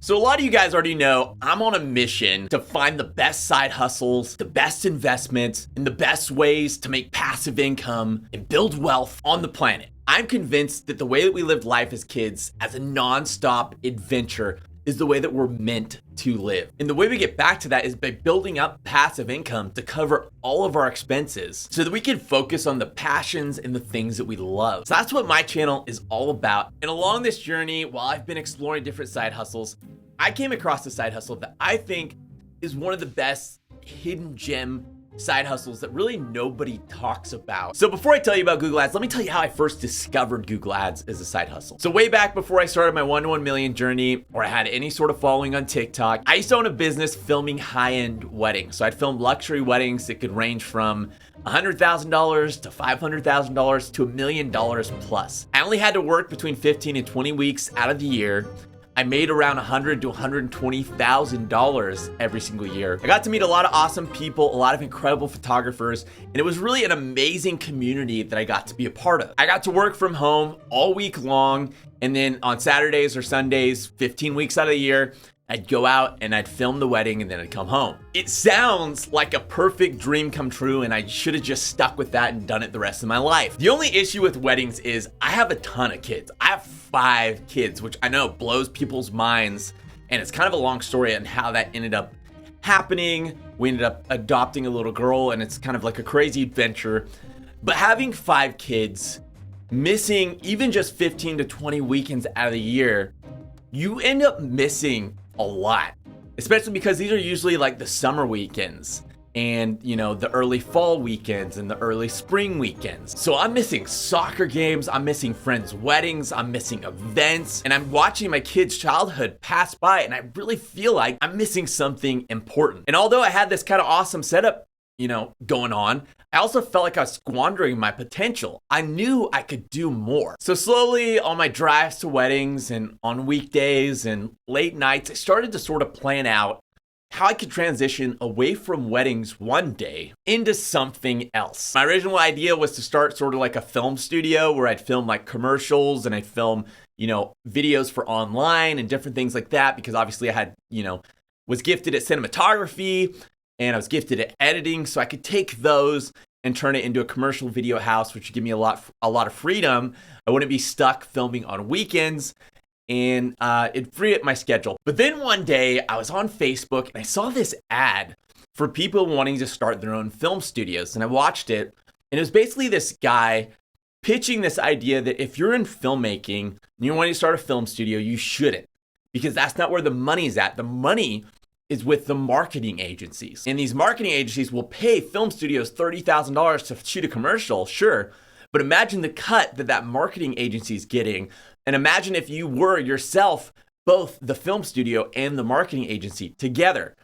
So a lot of you guys already know I'm on a mission to find the best side hustles, the best investments, and the best ways to make passive income and build wealth on the planet. I'm convinced that the way that we lived life as kids, as a non-stop adventure, is the way that we're meant to live. And the way we get back to that is by building up passive income to cover all of our expenses so that we can focus on the passions and the things that we love. So that's what my channel is all about. And along this journey, while I've been exploring different side hustles, I came across a side hustle that I think is one of the best hidden gem side hustles that really nobody talks about. So before I tell you about Google Ads, let me tell you how I first discovered Google Ads as a side hustle. So way back before I started my 1 to 1 million journey, or I had any sort of following on TikTok, I used to own a business filming high-end weddings. So I'd film luxury weddings that could range from $100,000 to $500,000 to $1 million plus. I only had to work between 15 and 20 weeks out of the year. I made around $100,000 to $120,000 every single year. I got to meet a lot of awesome people, a lot of incredible photographers, and it was really an amazing community that I got to be a part of. I got to work from home all week long, and then on Saturdays or Sundays, 15 weeks out of the year, I'd go out and I'd film the wedding and then I'd come home. It sounds like a perfect dream come true, and I should have just stuck with that and done it the rest of my life. The only issue with weddings is I have a ton of kids. I have 5 kids, which I know blows people's minds, and it's kind of a long story on how that ended up happening. We ended up adopting a little girl, and it's kind of like a crazy adventure. But having 5 kids, missing even just 15 to 20 weekends out of the year, you end up missing a lot, especially because these are usually like the summer weekends and, you know, the early fall weekends and the early spring weekends. So I'm missing soccer games, I'm missing friends' weddings, I'm missing events, and I'm watching my kids' childhood pass by, and I really feel like I'm missing something important. And although I had this kind of awesome setup, you know, going on, I also felt like I was squandering my potential. I knew I could do more. So slowly on my drives to weddings and on weekdays and late nights, I started to sort of plan out how I could transition away from weddings one day into something else. My original idea was to start sort of like a film studio where I'd film like commercials and I'd film, you know, videos for online and different things like that, because obviously I had, you know, was gifted at cinematography and I was gifted at editing, so I could take those and turn it into a commercial video house, which would give me a lot of freedom. I wouldn't be stuck filming on weekends, and it'd free up my schedule. But then one day I was on Facebook and I saw this ad for people wanting to start their own film studios, and I watched it, and it was basically this guy pitching this idea that if you're in filmmaking and you're wanting to start a film studio, you shouldn't, because that's not where the money's at. The money is with the marketing agencies. And these marketing agencies will pay film studios $30,000 to shoot a commercial, sure, but imagine the cut that marketing agency is getting. And imagine if you were yourself both the film studio and the marketing agency together.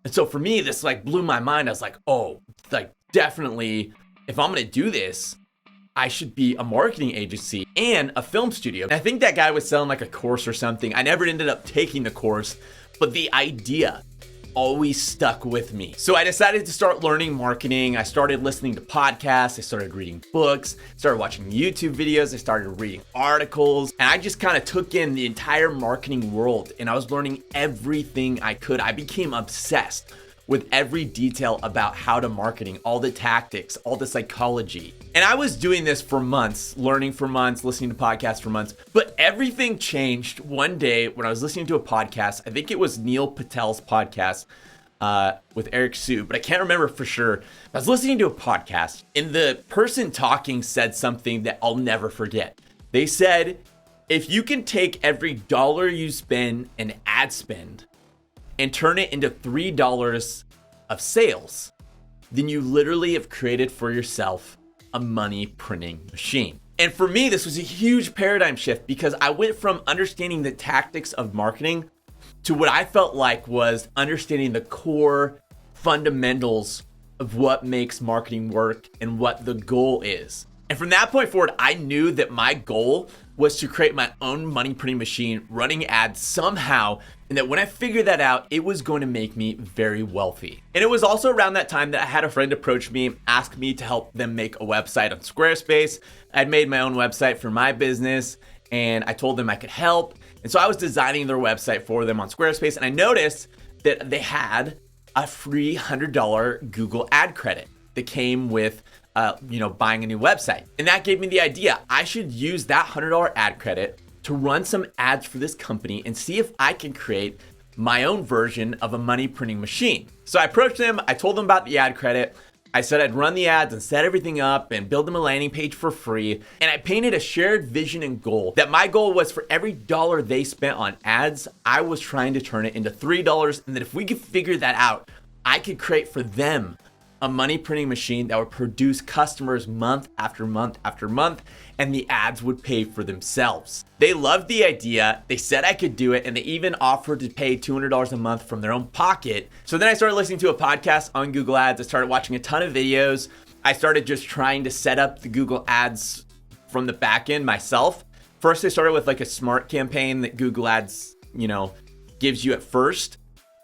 And so for me, this like blew my mind. I was like, oh, like definitely, if I'm gonna do this, I should be a marketing agency and a film studio. And I think that guy was selling like a course or something. I never ended up taking the course, but the idea always stuck with me. So I decided to start learning marketing. I started listening to podcasts. I started reading books, started watching YouTube videos. I started reading articles, and I just kind of took in the entire marketing world, and I was learning everything I could. I became obsessed with every detail about how to marketing, all the tactics, all the psychology. And I was doing this for months, learning for months, listening to podcasts for months, but everything changed one day when I was listening to a podcast. I think it was Neil Patel's podcast with Eric Sue, but I can't remember for sure. I was listening to a podcast, and the person talking said something that I'll never forget. They said, if you can take every dollar you spend in ad spend and turn it into $3 of sales, then you literally have created for yourself a money printing machine. And for me, this was a huge paradigm shift, because I went from understanding the tactics of marketing to what I felt like was understanding the core fundamentals of what makes marketing work and what the goal is. And from that point forward, I knew that my goal was to create my own money printing machine running ads somehow, and that when I figured that out, it was going to make me very wealthy. And it was also around that time that I had a friend approach me, ask me to help them make a website on Squarespace. I'd made my own website for my business, and I told them I could help. And so I was designing their website for them on Squarespace, and I noticed that they had a free $100 Google ad credit that came with buying a new website. And that gave me the idea. I should use that $100 ad credit to run some ads for this company and see if I can create my own version of a money printing machine. So I approached them, I told them about the ad credit. I said I'd run the ads and set everything up and build them a landing page for free. And I painted a shared vision and goal that my goal was for every dollar they spent on ads, I was trying to turn it into $3. And that if we could figure that out, I could create for them a money printing machine that would produce customers month after month after month, and the ads would pay for themselves. They loved the idea, they said I could do it, and they even offered to pay $200 a month from their own pocket. So then I started listening to a podcast on Google Ads, I started watching a ton of videos, I started just trying to set up the Google Ads from the back end myself. First, I started with like a smart campaign that Google Ads, gives you at first.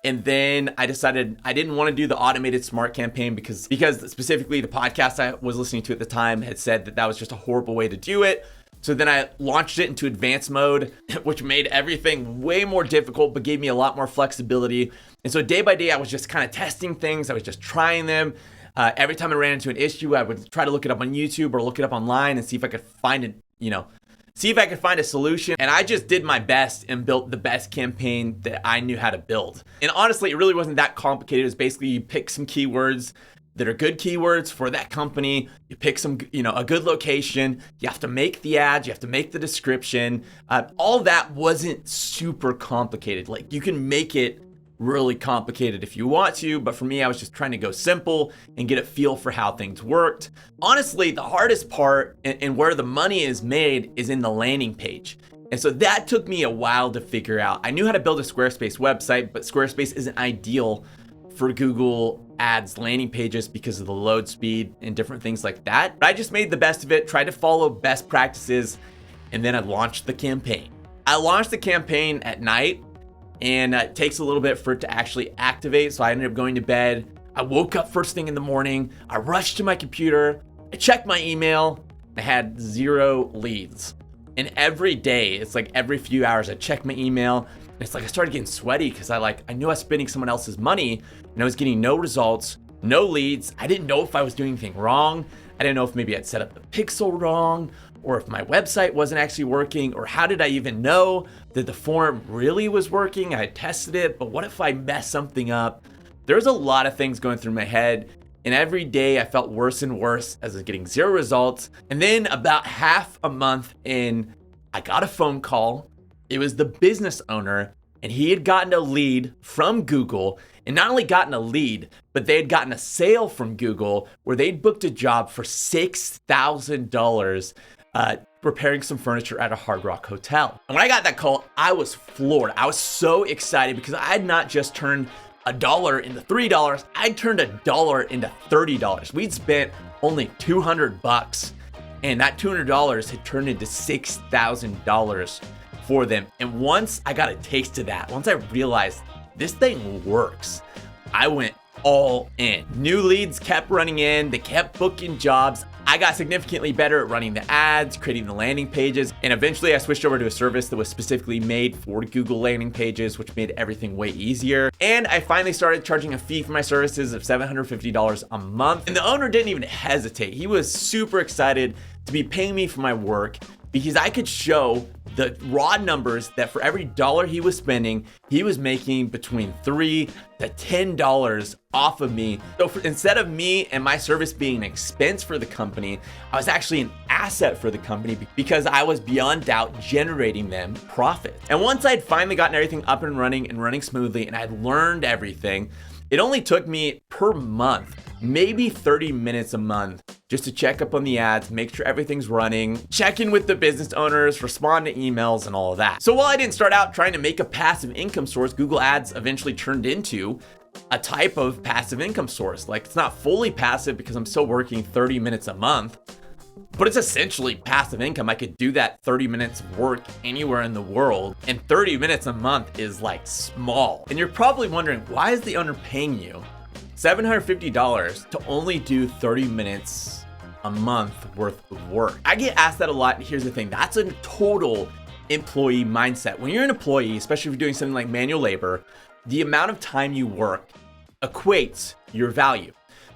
And then I decided I didn't want to do the automated smart campaign because specifically the podcast I was listening to at the time had said that was just a horrible way to do it. So then I launched it into advanced mode, which made everything way more difficult, but gave me a lot more flexibility. And so day by day, I was just kind of testing things. I was just trying them. Every time I ran into an issue, I would try to look it up on YouTube or look it up online and see if I could find it, see if I could find a solution. And I just did my best and built the best campaign that I knew how to build. And honestly, it really wasn't that complicated. It was basically you pick some keywords that are good keywords for that company. You pick some, a good location. You have to make the ads. You have to make the description. All that wasn't super complicated. Like you can make it really complicated if you want to, but for me, I was just trying to go simple and get a feel for how things worked. Honestly, the hardest part and where the money is made is in the landing page. And so that took me a while to figure out. I knew how to build a Squarespace website, but Squarespace isn't ideal for Google Ads landing pages because of the load speed and different things like that. But I just made the best of it, tried to follow best practices, and then I launched the campaign. I launched the campaign at night, and it takes a little bit for it to actually activate. So I ended up going to bed. I woke up first thing in the morning. I rushed to my computer. I checked my email. I had 0 leads. And every day, it's like every few hours, I check my email. And it's like I started getting sweaty because I knew I was spending someone else's money and I was getting no results, no leads. I didn't know if I was doing anything wrong. I didn't know if maybe I'd set up the pixel wrong, or if my website wasn't actually working, or how did I even know that the form really was working? I had tested it, but what if I messed something up? There's a lot of things going through my head, and every day I felt worse and worse as I was getting 0 results. And then about half a month in, I got a phone call. It was the business owner, and he had gotten a lead from Google, and not only gotten a lead, but they had gotten a sale from Google where they'd booked a job for $6,000 repairing some furniture at a Hard Rock hotel. And when I got that call, I was floored. I was so excited because I had not just turned $1 into $3, I turned $1 into $30. We'd spent only $200, and that $200 had turned into $6,000 for them. And once I got a taste of that, once I realized this thing works, I went all in. New leads kept running in, they kept booking jobs. I got significantly better at running the ads, creating the landing pages, and eventually I switched over to a service that was specifically made for Google landing pages, which made everything way easier. And I finally started charging a fee for my services of $750 a month. And the owner didn't even hesitate. He was super excited to be paying me for my work because I could show the raw numbers that for every dollar he was spending, he was making between $3 to $10 off of me. So instead of me and my service being an expense for the company, I was actually an asset for the company because I was beyond doubt generating them profit. And once I'd finally gotten everything up and running smoothly, and I'd learned everything, it only took me per month, maybe 30 minutes a month, just to check up on the ads, make sure everything's running, check in with the business owners, respond to emails, and all of that. So while I didn't start out trying to make a passive income source, Google Ads eventually turned into a type of passive income source. Like, it's not fully passive because I'm still working 30 minutes a month, but it's essentially passive income. I could do that 30 minutes of work anywhere in the world, and 30 minutes a month is like small. And you're probably wondering, why is the owner paying you $750 to only do 30 minutes a month worth of work? I get asked that a lot, and here's the thing, that's a total employee mindset. When you're an employee, especially if you're doing something like manual labor, the amount of time you work equates your value.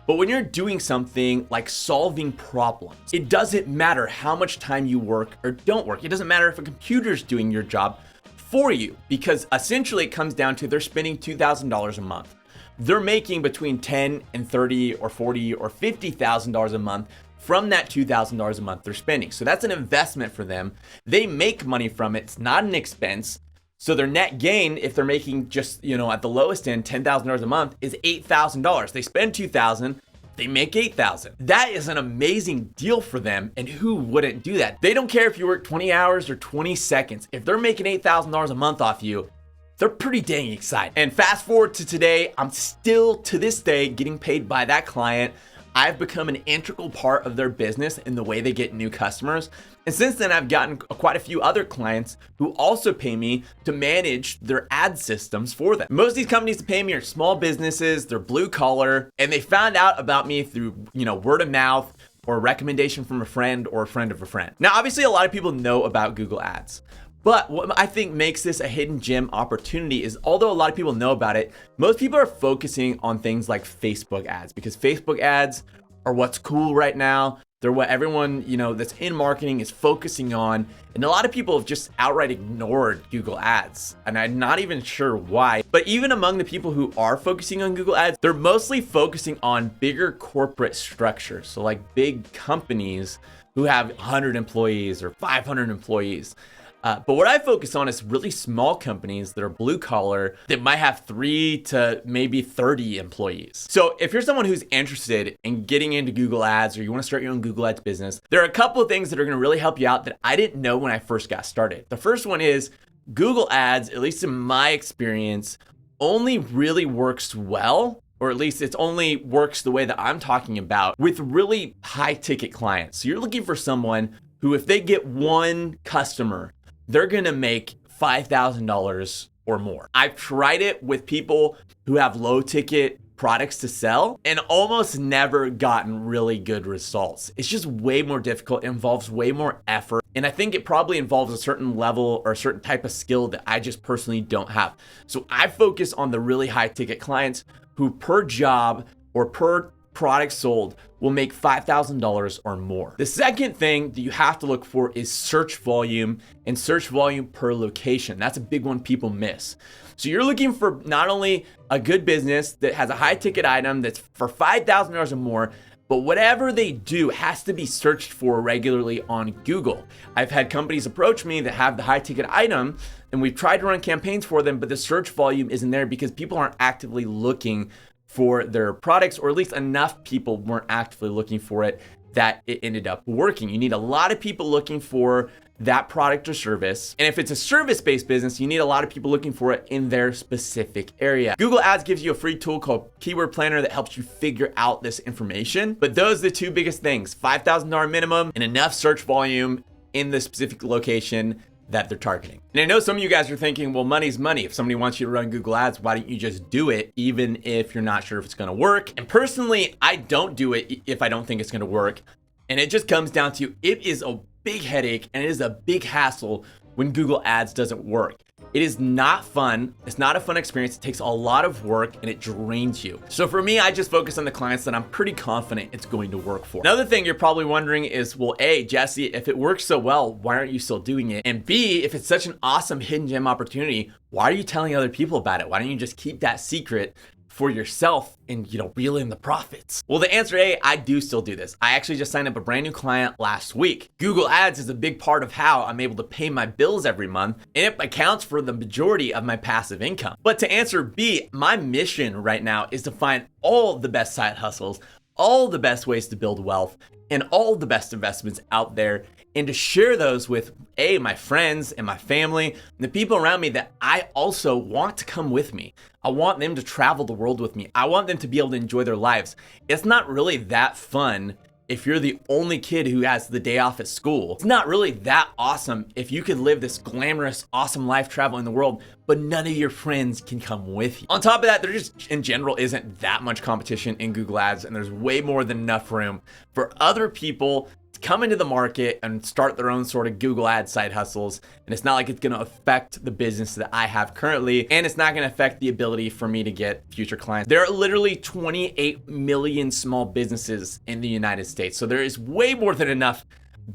But when you're doing something like solving problems, it doesn't matter how much time you work or don't work. It doesn't matter if a computer's doing your job for you, because essentially it comes down to they're spending $2,000 a month. They're making between $10 and $30 or $40 or $50,000 a month from that $2,000 a month they're spending. So that's an investment for them. They make money from it. It's not an expense. So their net gain, if they're making just, at the lowest end, $10,000 a month, is $8,000. They spend $2,000, they make $8,000. That is an amazing deal for them, and who wouldn't do that? They don't care if you work 20 hours or 20 seconds. If they're making $8,000 a month off you, they're pretty dang excited. And fast forward to today, I'm still to this day getting paid by that client. I've become an integral part of their business in the way they get new customers. And since then, I've gotten quite a few other clients who also pay me to manage their ad systems for them. Most of these companies that pay me are small businesses, they're blue collar, and they found out about me through, word of mouth or a recommendation from a friend or a friend of a friend. Now, obviously, a lot of people know about Google Ads. But what I think makes this a hidden gem opportunity is, although a lot of people know about it, most people are focusing on things like Facebook ads, because Facebook ads are what's cool right now. They're what everyone, that's in marketing is focusing on. And a lot of people have just outright ignored Google Ads. And I'm not even sure why. But even among the people who are focusing on Google Ads, they're mostly focusing on bigger corporate structures. So like big companies who have 100 employees or 500 employees. But what I focus on is really small companies that are blue collar that might have 3 to maybe 30 employees. So if you're someone who's interested in getting into Google Ads, or you want to start your own Google Ads business, there are a couple of things that are going to really help you out that I didn't know when I first got started. The first one is Google Ads, at least in my experience, only really works well, or at least it only works the way that I'm talking about, with really high ticket clients. So you're looking for someone who, if they get one customer, they're gonna make $5,000 or more. I've tried it with people who have low ticket products to sell and almost never gotten really good results. It's just way more difficult, it involves way more effort. And I think it probably involves a certain level or a certain type of skill that I just personally don't have. So I focus on the really high ticket clients who per job or per product sold will make $5,000 or more. The second thing that you have to look for is search volume and search volume per location. That's a big one people miss. So you're looking for not only a good business that has a high ticket item that's for $5,000 or more, but whatever they do has to be searched for regularly on Google. I've had companies approach me that have the high ticket item, and we've tried to run campaigns for them, but the search volume isn't there because people aren't actively looking for their products, or at least enough people weren't actively looking for it that it ended up working. You need a lot of people looking for that product or service. And if it's a service-based business, you need a lot of people looking for it in their specific area. Google Ads gives you a free tool called Keyword Planner that helps you figure out this information. But those are the two biggest things: $5,000 minimum and enough search volume in the specific location that they're targeting. And I know some of you guys are thinking, well, money's money. If somebody wants you to run Google Ads, why don't you just do it, even if you're not sure if it's gonna work? And personally, I don't do it if I don't think it's gonna work. And it just comes down to, it is a big headache and it is a big hassle when Google Ads doesn't work. It is not fun. It's not a fun experience. It takes a lot of work and it drains you. So for me, I just focus on the clients that I'm pretty confident it's going to work for. Another thing you're probably wondering is, well, A, Jesse, if it works so well, why aren't you still doing it? And B, if it's such an awesome hidden gem opportunity, why are you telling other people about it? Why don't you just keep that secret for yourself and, reel in the profits? Well, the answer A, I do still do this. I actually just signed up a brand new client last week. Google Ads is a big part of how I'm able to pay my bills every month, and it accounts for the majority of my passive income. But to answer B, my mission right now is to find all the best side hustles, all the best ways to build wealth, and all the best investments out there, and to share those with A, my friends and my family, and the people around me that I also want to come with me. I want them to travel the world with me. I want them to be able to enjoy their lives. It's not really that fun if you're the only kid who has the day off at school. It's not really that awesome if you could live this glamorous, awesome life traveling the world, but none of your friends can come with you. On top of that, there just in general isn't that much competition in Google Ads, and there's way more than enough room for other people to come into the market and start their own sort of Google Ads side hustles. And it's not like it's going to affect the business that I have currently, and it's not going to affect the ability for me to get future clients. There are literally 28 million small businesses in the United States. So there is way more than enough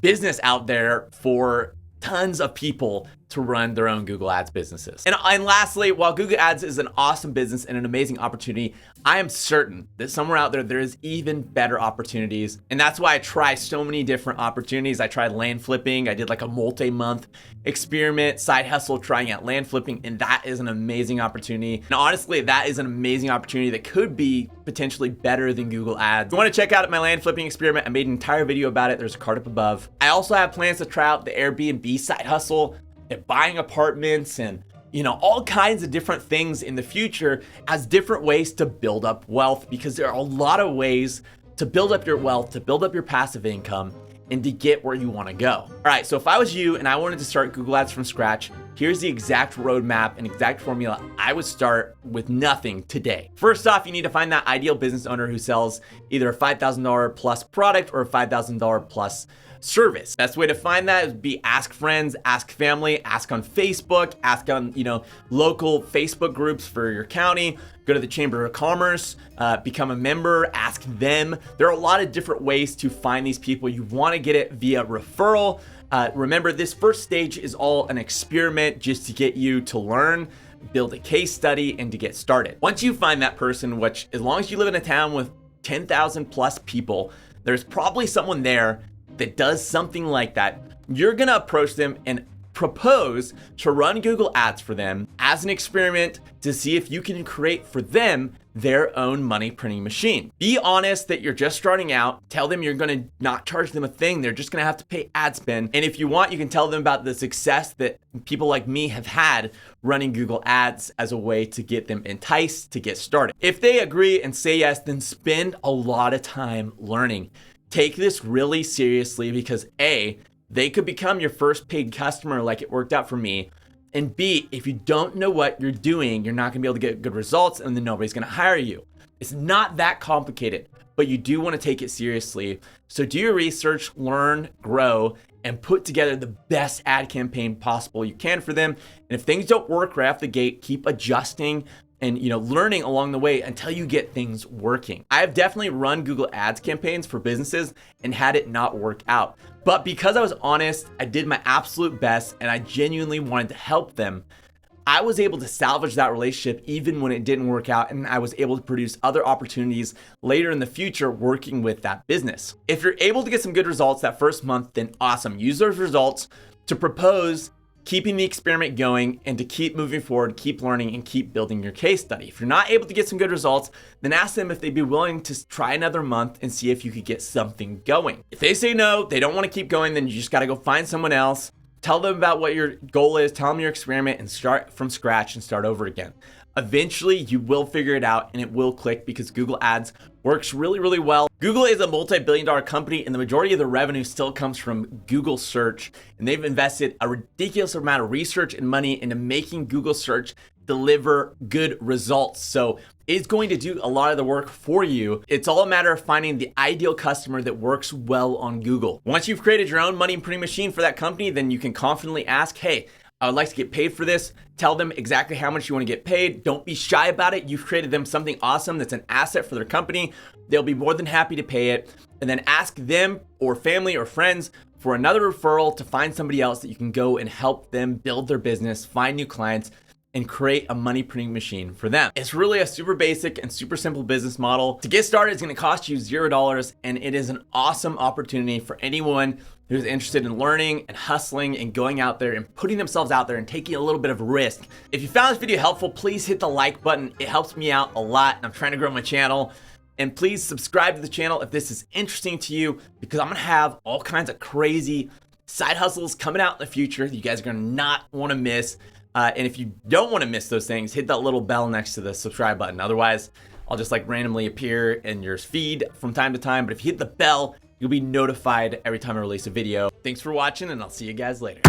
business out there for tons of people to run their own Google Ads businesses. And lastly, while Google Ads is an awesome business and an amazing opportunity, I am certain that somewhere out there is even better opportunities. And that's why I try so many different opportunities. I tried land flipping. I did like a multi-month experiment, side hustle, trying out land flipping. And that is an amazing opportunity. And honestly, that is an amazing opportunity that could be potentially better than Google Ads. If you want to check out my land flipping experiment, I made an entire video about it. There's a card up above. I also have plans to try out the Airbnb side hustle and buying apartments and all kinds of different things in the future as different ways to build up wealth, because there are a lot of ways to build up your wealth, to build up your passive income, and to get where you want to go. All right, so if I was you and I wanted to start Google Ads from scratch, here's the exact roadmap and exact formula I would start with nothing today. First off, you need to find that ideal business owner who sells either a $5,000 plus product or a $5,000 plus service. Best way to find that is be ask friends, ask family, ask on Facebook, ask on local Facebook groups for your county, go to the Chamber of Commerce, become a member, ask them. There are a lot of different ways to find these people. You want to get it via referral. Remember, this first stage is all an experiment just to get you to learn, build a case study, and to get started. Once you find that person, which as long as you live in a town with 10,000 plus people, there's probably someone there that does something like that. You're gonna approach them and propose to run Google Ads for them as an experiment to see if you can create for them their own money printing machine. Be honest that you're just starting out. Tell them you're gonna not charge them a thing. They're just gonna have to pay ad spend. And if you want, you can tell them about the success that people like me have had running Google Ads as a way to get them enticed to get started. If they agree and say yes, then spend a lot of time learning. Take this really seriously, because A, they could become your first paid customer like it worked out for me. And B, if you don't know what you're doing, you're not gonna be able to get good results, and then nobody's gonna hire you. It's not that complicated, but you do wanna take it seriously. So do your research, learn, grow, and put together the best ad campaign possible you can for them. And if things don't work right off the gate, keep adjusting and learning along the way until you get things working. I've definitely run Google Ads campaigns for businesses and had it not work out. But because I was honest, I did my absolute best, and I genuinely wanted to help them, I was able to salvage that relationship even when it didn't work out, and I was able to produce other opportunities later in the future working with that business. If you're able to get some good results that first month, then awesome. Use those results to propose keeping the experiment going and to keep moving forward, keep learning, and keep building your case study. If you're not able to get some good results, then ask them if they'd be willing to try another month and see if you could get something going. If they say no, they don't want to keep going, then you just got to go find someone else. Tell them about what your goal is, tell them your experiment, and start from scratch and start over again. Eventually, you will figure it out and it will click, because Google Ads works really, really well. Google is a multi-billion-dollar company, and the majority of the revenue still comes from Google search. And they've invested a ridiculous amount of research and money into making Google search deliver good results. So it's going to do a lot of the work for you. It's all a matter of finding the ideal customer that works well on Google. Once you've created your own money printing machine for that company, then you can confidently ask, hey, I would like to get paid for this. Tell them exactly how much you want to get paid. Don't be shy about it. You've created them something awesome that's an asset for their company. They'll be more than happy to pay it. And then ask them or family or friends for another referral to find somebody else that you can go and help them build their business, find new clients, and create a money printing machine for them. It's really a super basic and super simple business model. To get started, it's gonna cost you $0, and it is an awesome opportunity for anyone who's interested in learning and hustling and going out there and putting themselves out there and taking a little bit of risk. If you found this video helpful, please hit the like button. It helps me out a lot, and I'm trying to grow my channel. And please subscribe to the channel if this is interesting to you, because I'm gonna have all kinds of crazy side hustles coming out in the future that you guys are gonna not wanna miss. And if you don't want to miss those things, hit that little bell next to the subscribe button. Otherwise, I'll just like randomly appear in your feed from time to time. But if you hit the bell, you'll be notified every time I release a video. Thanks for watching, and I'll see you guys later.